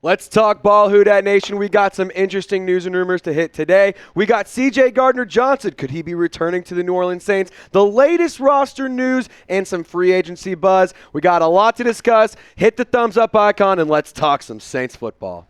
Let's talk ball, Who Dat Nation. We got some interesting news and rumors to hit today. We got Gardner-Johnson. Could he be returning to the New Orleans Saints? The latest roster news and some free agency buzz. We got a lot to discuss. Hit the thumbs up icon and let's talk some Saints football.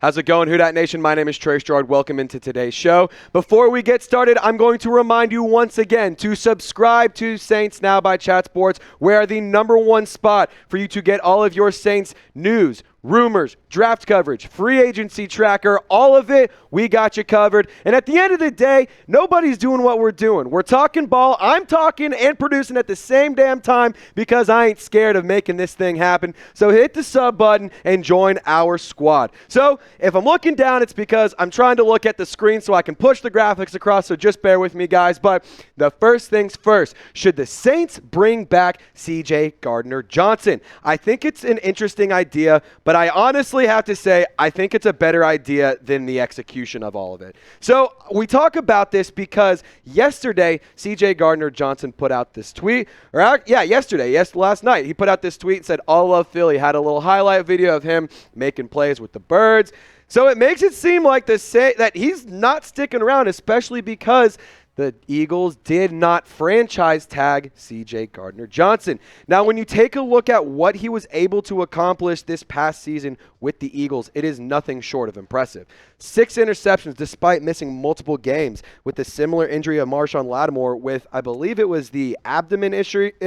How's it going, Who Dat Nation? My name is Trace Gerard. Welcome into today's show. Before we get started, I'm going to remind you once again to subscribe to Saints Now by Chat Sports. We're the #1 spot for you to get all of your Saints news, rumors, draft coverage, free agency tracker, all of it, we got you covered. And at the end of the day, nobody's doing what we're doing. We're talking ball. I'm talking and producing at the same damn time because I ain't scared of making this thing happen. So hit the sub button and join our squad. So if I'm looking down, it's because I'm trying to look at the screen so I can push the graphics across, so just bear with me, guys. But the first things first, should the Saints bring back CJ Gardner-Johnson? I think it's an interesting idea, but I honestly have to say I think it's a better idea than the execution of all of it. So we talk about this because yesterday CJ Gardner-Johnson put out this tweet, last night. He put out this tweet and said, "All love Philly." Had a little highlight video of him making plays with the Birds. So it makes it seem like that he's not sticking around, especially because the Eagles did not franchise tag CJ Gardner-Johnson. Now, when you take a look at what he was able to accomplish this past season with the Eagles, it is nothing short of impressive. 6 interceptions despite missing multiple games, with a similar injury of Marshawn Lattimore with, I believe it was the abdomen injury. He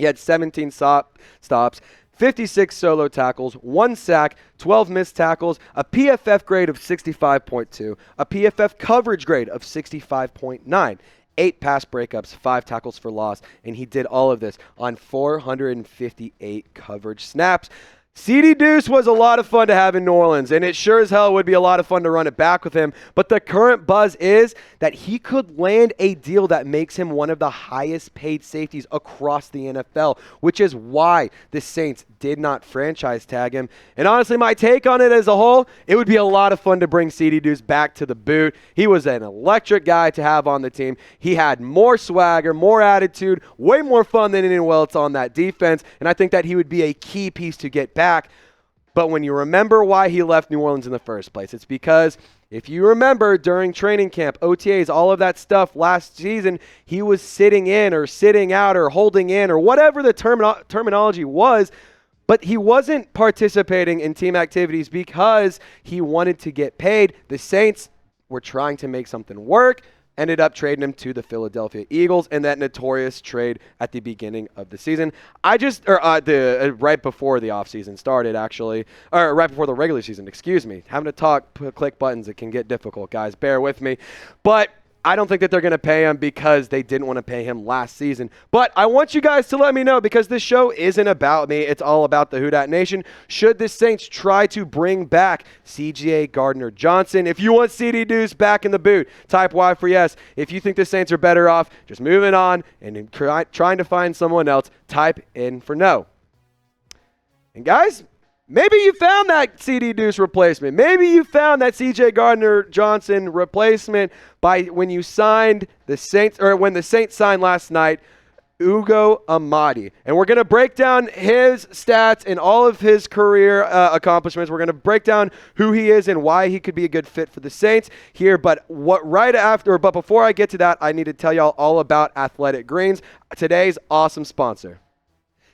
had 17 stops. 56 solo tackles, 1 sack, 12 missed tackles, a PFF grade of 65.2, a PFF coverage grade of 65.9, 8 pass breakups, 5 tackles for loss, and he did all of this on 458 coverage snaps. Ceedy Duce was a lot of fun to have in New Orleans, and it sure as hell would be a lot of fun to run it back with him. But the current buzz is that he could land a deal that makes him one of the highest paid safeties across the NFL, which is why the Saints did not franchise tag him. And honestly, my take on it as a whole, it would be a lot of fun to bring Ceedy Duce back to the boot. He was an electric guy to have on the team. He had more swagger, more attitude, way more fun than anyone else on that defense, and I think that he would be a key piece to get back. But when you remember why he left New Orleans in the first place, it's because if you remember during training camp, OTAs, all of that stuff last season, he was sitting in or sitting out or holding in or whatever the terminology was, but he wasn't participating in team activities because he wanted to get paid. The Saints were trying to make something work, ended up trading him to the Philadelphia Eagles in that notorious trade at the beginning of the season. Right before the offseason started, actually. Or right before the regular season, excuse me. Having to click buttons, it can get difficult, guys. Bear with me. But I don't think that they're going to pay him because they didn't want to pay him last season. But I want you guys to let me know, because this show isn't about me. It's all about the Who Dat Nation. Should the Saints try to bring back CJ Gardner-Johnson? If you want Ceedy Duce back in the boot, type Y for yes. If you think the Saints are better off just moving on and trying to find someone else, type in for no. And guys, maybe you found that Ceedy Duce replacement. Maybe you found that CJ Gardner-Johnson replacement when you signed the Saints, or when the Saints signed last night, Ugo Amadi. And we're going to break down his stats and all of his career accomplishments. We're going to break down who he is and why he could be a good fit for the Saints here. But before I get to that, I need to tell y'all all about Athletic Greens, today's awesome sponsor.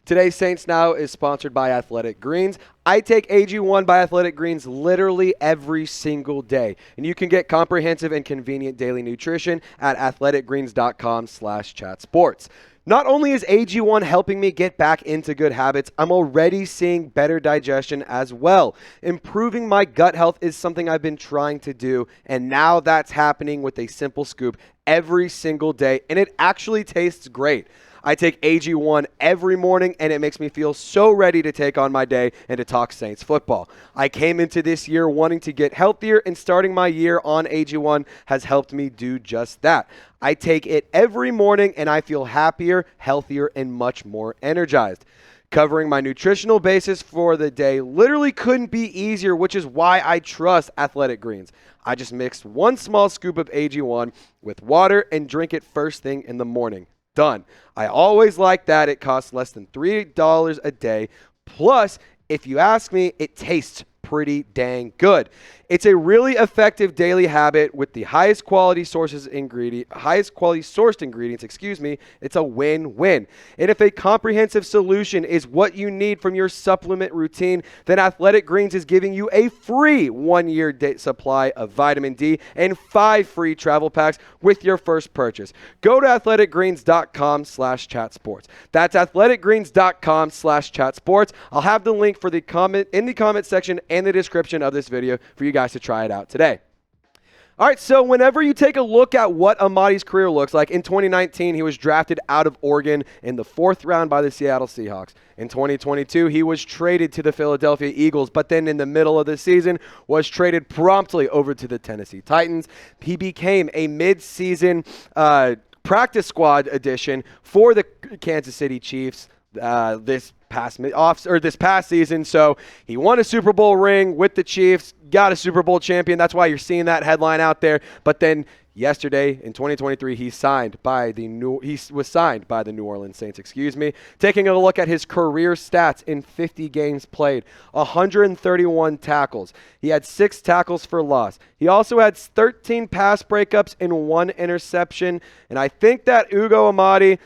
Today's Saints Now is sponsored by Athletic Greens. I take AG1 by Athletic Greens literally every single day. And you can get comprehensive and convenient daily nutrition at athleticgreens.com/chatsports. Not only is AG1 helping me get back into good habits, I'm already seeing better digestion as well. Improving my gut health is something I've been trying to do, and now that's happening with a simple scoop every single day, and it actually tastes great. I take AG1 every morning, and it makes me feel so ready to take on my day and to talk Saints football. I came into this year wanting to get healthier, and starting my year on AG1 has helped me do just that. I take it every morning, and I feel happier, healthier, and much more energized. Covering my nutritional basis for the day literally couldn't be easier, which is why I trust Athletic Greens. I just mixed 1 small scoop of AG1 with water and drink it first thing in the morning. Done. I always like that. It costs less than $3 a day. Plus, if you ask me, it tastes pretty dang good. It's a really effective daily habit with the highest quality sourced ingredients, It's a win-win. And if a comprehensive solution is what you need from your supplement routine, then Athletic Greens is giving you a free 1-year supply of vitamin D and 5 free travel packs with your first purchase. Go to athleticgreens.com/chatsports. That's athleticgreens.com/chatsports. I'll have the link for the comment in the comment section and the description of this video for you guys to try it out today. All right, so whenever you take a look at what Amadi's career looks like, in 2019, he was drafted out of Oregon in the 4th round by the Seattle Seahawks. In 2022, he was traded to the Philadelphia Eagles, but then in the middle of the season was traded promptly over to the Tennessee Titans. He became a mid-season practice squad addition for the Kansas City Chiefs this past season. So he won a Super Bowl ring with the Chiefs, got a Super Bowl champion. That's why you're seeing that headline out there. But then yesterday in 2023, he was signed by the New Orleans Saints, Taking a look at his career stats in 50 games played, 131 tackles. He had 6 tackles for loss. He also had 13 pass breakups and 1 interception. And I think that Ugo Amadi,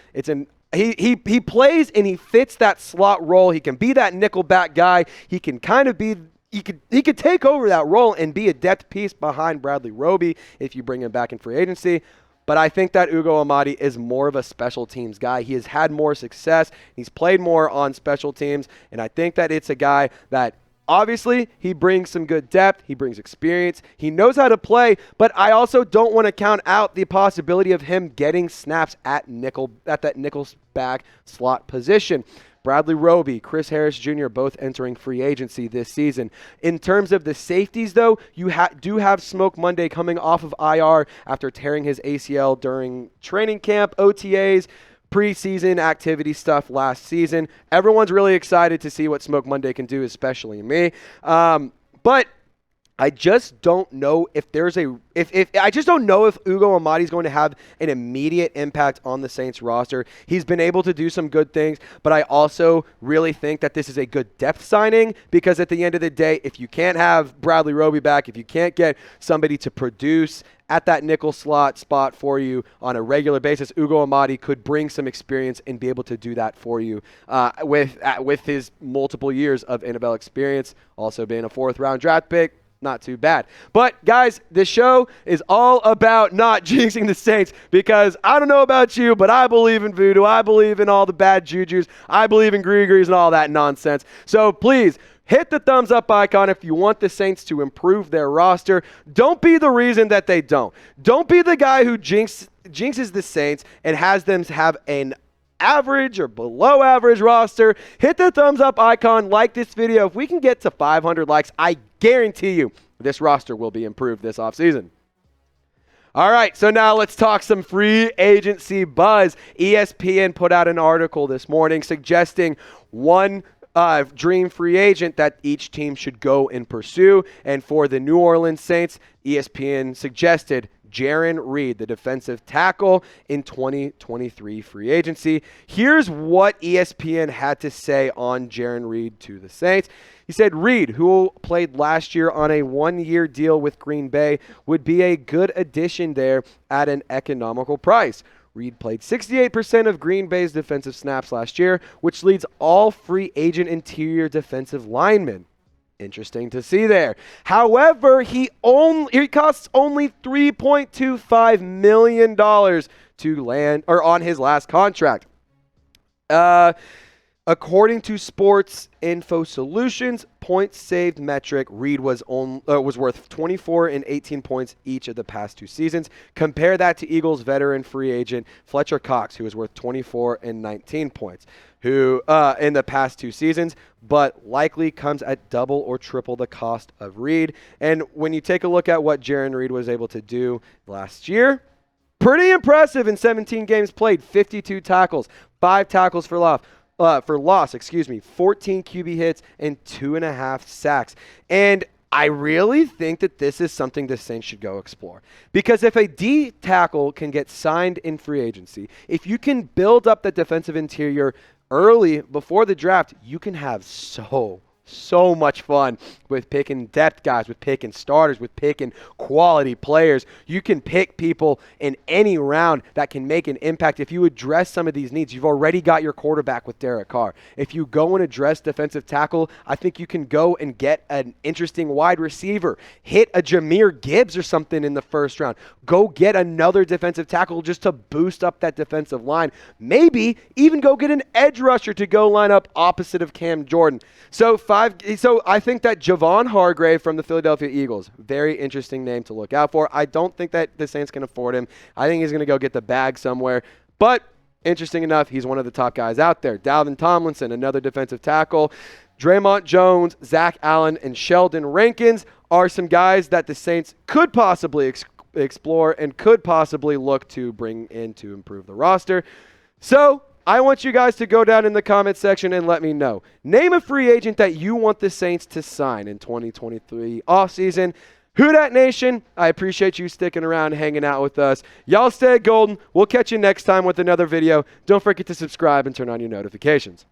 He plays and he fits that slot role. He can be that nickel back guy. He can kind of be he could take over that role and be a depth piece behind Bradley Roby if you bring him back in free agency. But I think that Ugo Amadi is more of a special teams guy. He has had more success. He's played more on special teams, and I think that it's a guy that obviously, he brings some good depth. He brings experience. He knows how to play, but I also don't want to count out the possibility of him getting snaps at that nickel back slot position. Bradley Roby, Chris Harris Jr. both entering free agency this season. In terms of the safeties, though, you do have Smoke Monday coming off of IR after tearing his ACL during training camp, OTAs, preseason activity stuff last season. Everyone's really excited to see what Smoke Monday can do, especially me. But I just don't know if I just don't know if Ugo Amadi is going to have an immediate impact on the Saints roster. He's been able to do some good things, but I also really think that this is a good depth signing because at the end of the day, if you can't have Bradley Roby back, if you can't get somebody to produce at that nickel slot spot for you on a regular basis, Ugo Amadi could bring some experience and be able to do that for you with his multiple years of NFL experience, also being a 4th-round draft pick. Not too bad. But, guys, this show is all about not jinxing the Saints because I don't know about you, but I believe in voodoo. I believe in all the bad jujus. I believe in gree-grees and all that nonsense. So, please, hit the thumbs up icon if you want the Saints to improve their roster. Don't be the reason that they don't. Don't be the guy who jinxes the Saints and has them have an average or below average roster. Hit the thumbs up icon, like this video. If we can get to 500 likes, I guarantee you this roster will be improved this offseason. All right, so now let's talk some free agency buzz. ESPN put out an article this morning suggesting one dream free agent that each team should go and pursue. And for the New Orleans Saints, ESPN suggested Jarran Reed, the defensive tackle in 2023 free agency. Here's what ESPN had to say on Jarran Reed to the Saints. He said, Reed, who played last year on a 1-year deal with Green Bay, would be a good addition there at an economical price. Reed played 68% of Green Bay's defensive snaps last year, which leads all free agent interior defensive linemen. Interesting to see there. However, he costs only $3.25 million to land or on his last contract. According to Sports Info Solutions, points saved metric, Reed was worth 24 and 18 points each of the past 2 seasons. Compare that to Eagles veteran free agent Fletcher Cox, who was worth 24 and 19 points, who in the past 2 seasons, but likely comes at double or triple the cost of Reed. And when you take a look at what Jarran Reed was able to do last year, pretty impressive in 17 games played, 52 tackles, 5 tackles for loss. for loss, 14 QB hits and 2.5 sacks. And I really think that this is something the Saints should go explore. Because if a D tackle can get signed in free agency, if you can build up that defensive interior early before the draft, you can have so much fun with picking depth guys, with picking starters, with picking quality players. You can pick people in any round that can make an impact. If you address some of these needs, you've already got your quarterback with Derek Carr. If you go and address defensive tackle, I think you can go and get an interesting wide receiver. Hit a Jahmyr Gibbs or something in the first round. Go get another defensive tackle just to boost up that defensive line. Maybe even go get an edge rusher to go line up opposite of Cam Jordan. So I think that Javon Hargrave from the Philadelphia Eagles, very interesting name to look out for. I don't think that the Saints can afford him. I think he's going to go get the bag somewhere. But interesting enough, he's one of the top guys out there. Dalvin Tomlinson, another defensive tackle. Draymond Jones, Zach Allen, and Sheldon Rankins are some guys that the Saints could possibly explore and could possibly look to bring in to improve the roster. So I want you guys to go down in the comment section and let me know. Name a free agent that you want the Saints to sign in 2023 offseason. Who Dat Nation, I appreciate you sticking around and hanging out with us. Y'all stay golden. We'll catch you next time with another video. Don't forget to subscribe and turn on your notifications.